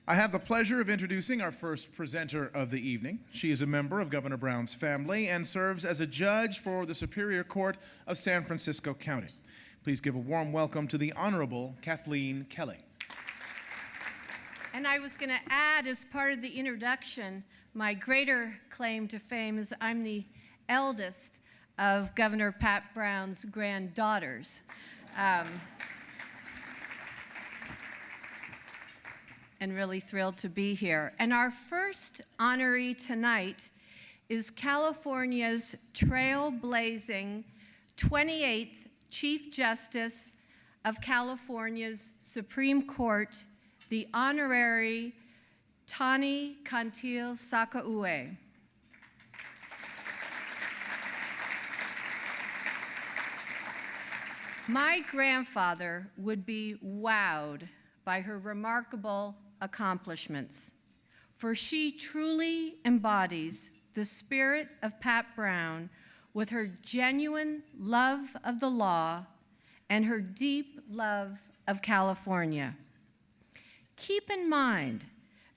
I have the pleasure of introducing our first presenter of the evening. She is a member of Governor Brown's family and serves as a judge for the Superior Court of San Francisco County. Please give a warm welcome to the Honorable Kathleen Kelly. And I was going to add, as part of the introduction, my greater claim to fame is I'm the eldest of Governor Pat Brown's granddaughters. And really thrilled to be here. And our first honoree tonight is California's trailblazing 28th Chief Justice of California's Supreme Court, the Honorary Tani Cantil Sakauye. My grandfather would be wowed by her remarkable accomplishments, for she truly embodies the spirit of Pat Brown with her genuine love of the law and her deep love of California. Keep in mind,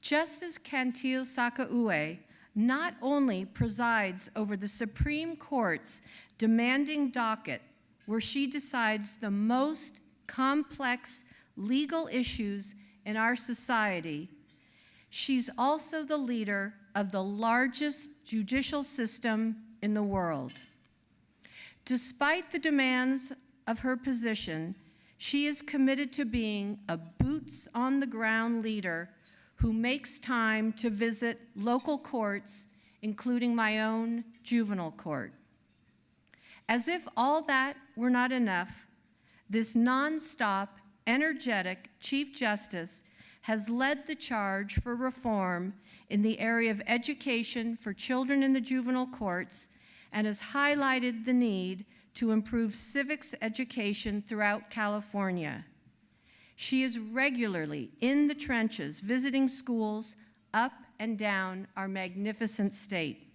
Justice Cantil Sakauye not only presides over the Supreme Court's demanding docket, where she decides the most complex legal issues in our society, she's also the leader of the largest judicial system in the world. Despite the demands of her position, she is committed to being a boots-on-the-ground leader who makes time to visit local courts, including my own juvenile court. As if all that were not enough, this nonstop, energetic Chief Justice has led the charge for reform in the area of education for children in the juvenile courts and has highlighted the need to improve civics education throughout California. She is regularly in the trenches visiting schools up and down our magnificent state.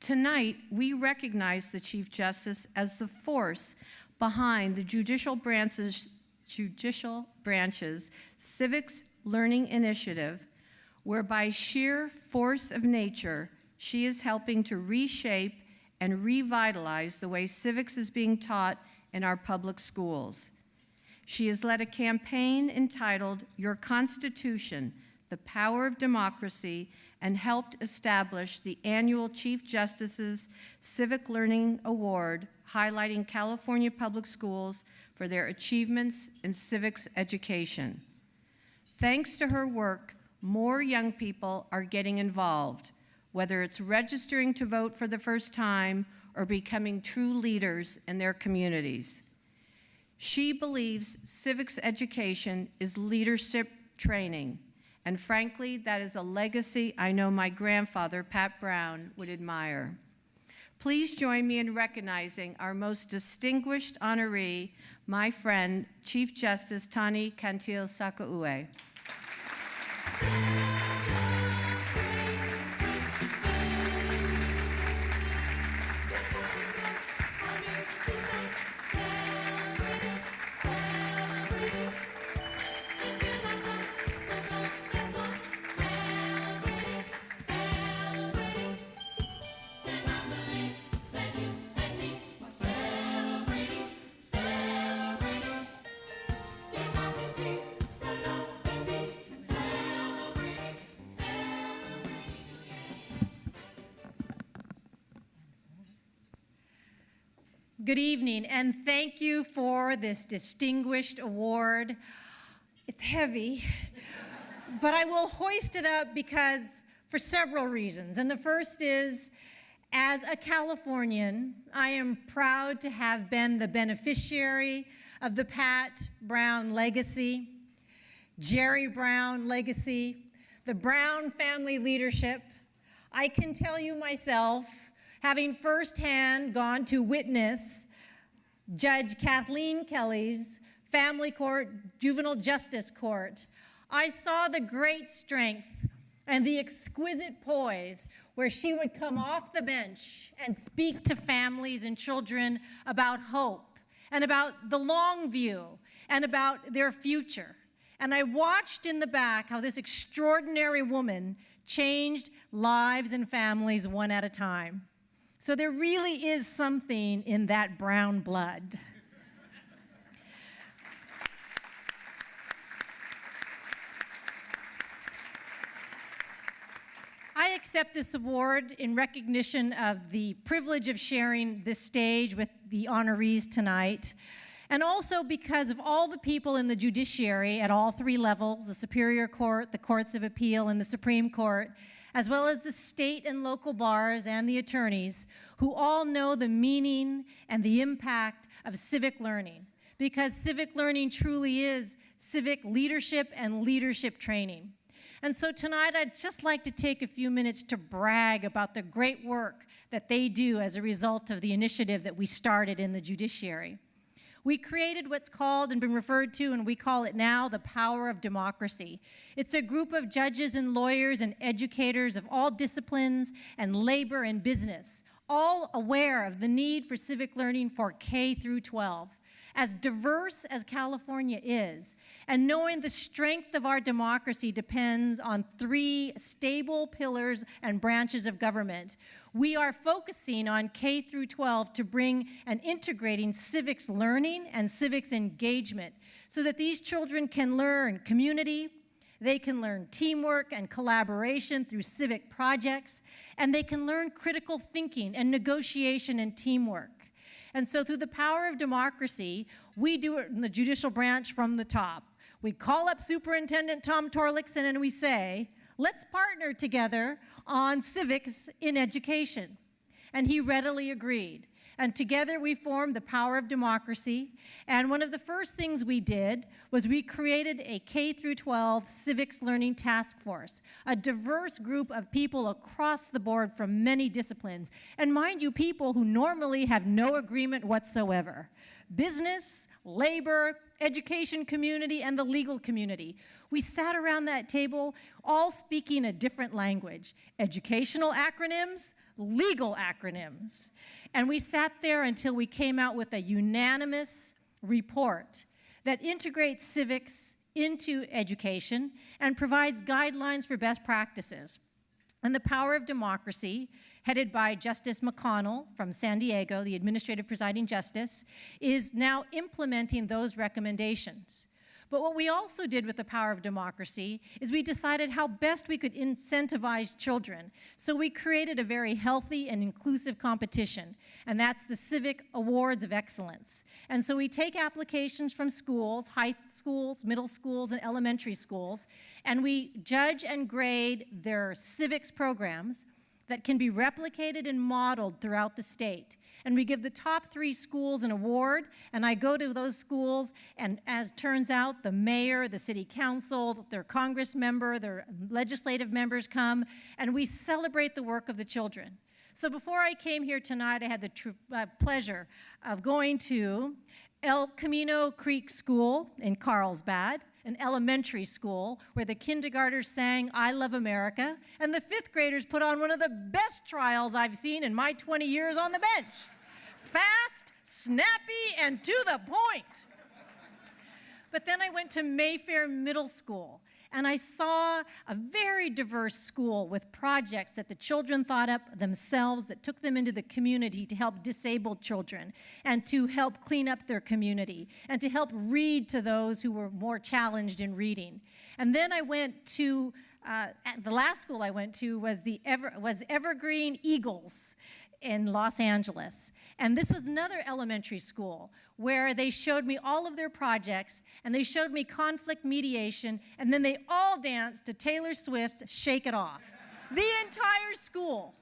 Tonight, we recognize the Chief Justice as the force behind the judicial branch's Civics Learning Initiative, where by sheer force of nature, she is helping to reshape and revitalize the way civics is being taught in our public schools. She has led a campaign entitled Your Constitution, the Power of Democracy, and helped establish the annual Chief Justice's Civic Learning Award, highlighting California public schools for their achievements in civics education. Thanks to her work, more young people are getting involved, whether it's registering to vote for the first time or becoming true leaders in their communities. She believes civics education is leadership training, and frankly, that is a legacy I know my grandfather, Pat Brown, would admire. Please join me in recognizing our most distinguished honoree, my friend, Chief Justice Tani Cantil Sakauye. Good evening, and thank you for this distinguished award. It's heavy, but I will hoist it up for several reasons. And the first is, as a Californian, I am proud to have been the beneficiary of the Pat Brown legacy, Jerry Brown legacy, the Brown family leadership. I can tell you myself, having firsthand gone to witness Judge Kathleen Kelly's family court, juvenile justice court, I saw the great strength and the exquisite poise where she would come off the bench and speak to families and children about hope and about the long view and about their future. And I watched in the back how this extraordinary woman changed lives and families one at a time. So there really is something in that brown blood. I accept this award in recognition of the privilege of sharing this stage with the honorees tonight, and also because of all the people in the judiciary at all three levels, the Superior Court, the Courts of Appeal, and the Supreme Court, as well as the state and local bars and the attorneys, who all know the meaning and the impact of civic learning, because civic learning truly is civic leadership and leadership training. And so tonight, I'd just like to take a few minutes to brag about the great work that they do as a result of the initiative that we started in the judiciary. We created what's called and been referred to, and we call it now, the Power of Democracy. It's a group of judges and lawyers and educators of all disciplines and labor and business, all aware of the need for civic learning for K through 12. As diverse as California is, and knowing the strength of our democracy depends on three stable pillars and branches of government, we are focusing on K through 12 to bring and integrating civics learning and civics engagement so that these children can learn community, they can learn teamwork and collaboration through civic projects, and they can learn critical thinking and negotiation and teamwork. And so through the power of democracy, we do it in the judicial branch from the top. We call up Superintendent Tom Torlakson and we say, let's partner together on civics in education. And he readily agreed. And together we formed the Power of Democracy. And one of the first things we did was we created a K through 12 civics learning task force, a diverse group of people across the board from many disciplines. And mind you, people who normally have no agreement whatsoever. Business, labor, education community, and the legal community. We sat around that table all speaking a different language. Educational acronyms, legal acronyms. And we sat there until we came out with a unanimous report that integrates civics into education and provides guidelines for best practices. And the Power of Democracy, headed by Justice McConnell from San Diego, the administrative presiding justice, is now implementing those recommendations. But what we also did with the Power of Democracy is we decided how best we could incentivize children. So we created a very healthy and inclusive competition, and that's the Civic Awards of Excellence. And so we take applications from schools, high schools, middle schools, and elementary schools, and we judge and grade their civics programs that can be replicated and modeled throughout the state. And we give the top 3 schools an award, and I go to those schools, and as turns out, the mayor, the city council, their congress member, their legislative members come, and we celebrate the work of the children. So before I came here tonight, I had the pleasure of going to El Camino Creek School in Carlsbad, an elementary school where the kindergartners sang I Love America, and the 5th graders put on one of the best trials I've seen in my 20 years on the bench. Fast, snappy, and to the point. But then I went to Mayfair Middle School, and I saw a very diverse school with projects that the children thought up themselves that took them into the community to help disabled children and to help clean up their community and to help read to those who were more challenged in reading. And then I went to, the last school I went to was Evergreen Eagles in Los Angeles. And this was another elementary school where they showed me all of their projects, and they showed me conflict mediation, and then they all danced to Taylor Swift's Shake It Off. The entire school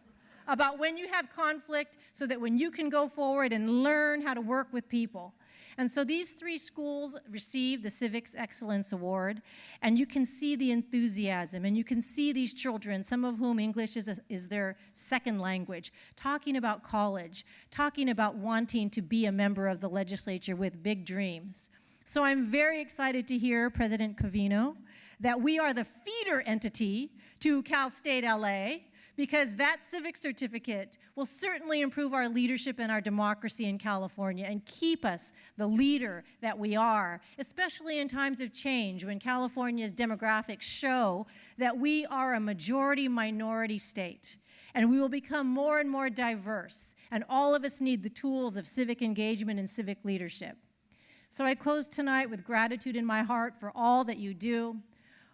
about when you have conflict so that when you can go forward and learn how to work with people. And so these 3 schools received the Civics Excellence Award, and you can see the enthusiasm, and you can see these children, some of whom English is their second language, talking about college, talking about wanting to be a member of the legislature with big dreams. So I'm very excited to hear President Covino that we are the feeder entity to Cal State LA, because that civic certificate will certainly improve our leadership and our democracy in California and keep us the leader that we are, especially in times of change when California's demographics show that we are a majority-minority state. And we will become more and more diverse, and all of us need the tools of civic engagement and civic leadership. So I close tonight with gratitude in my heart for all that you do,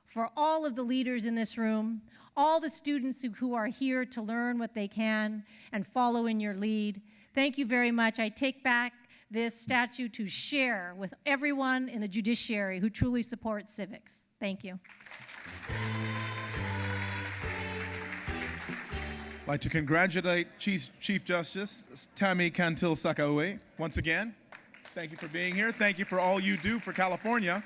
for all of the leaders in this room, all the students who are here to learn what they can and follow in your lead. Thank you very much. I take back this statue to share with everyone in the judiciary who truly supports civics. Thank you. I'd like to congratulate Chief Justice Tani Cantil Sakauye once again. Thank you for being here. Thank you for all you do for California.